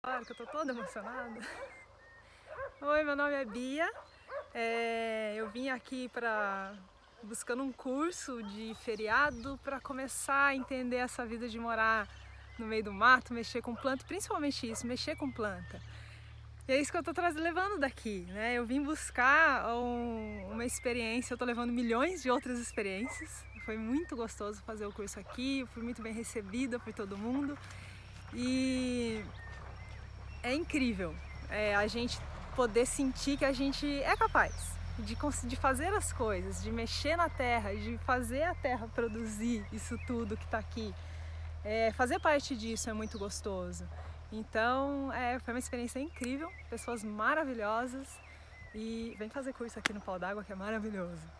Claro que eu tô toda emocionada. Oi, meu nome é Bia. Eu vim aqui buscando um curso de feriado para começar a entender essa vida de morar no meio do mato, mexer com planta, principalmente isso, mexer com planta. E é isso que eu tô levando daqui, né? Eu vim buscar uma experiência, eu tô levando milhões de outras experiências. Foi muito gostoso fazer o curso aqui, eu fui muito bem recebida por todo mundo. E é incrível a gente poder sentir que a gente é capaz de fazer as coisas, de mexer na terra, de fazer a terra produzir isso tudo que está aqui. Fazer parte disso é muito gostoso. Então, foi uma experiência incrível, pessoas maravilhosas, e vem fazer curso aqui no Pau d'Água, que é maravilhoso.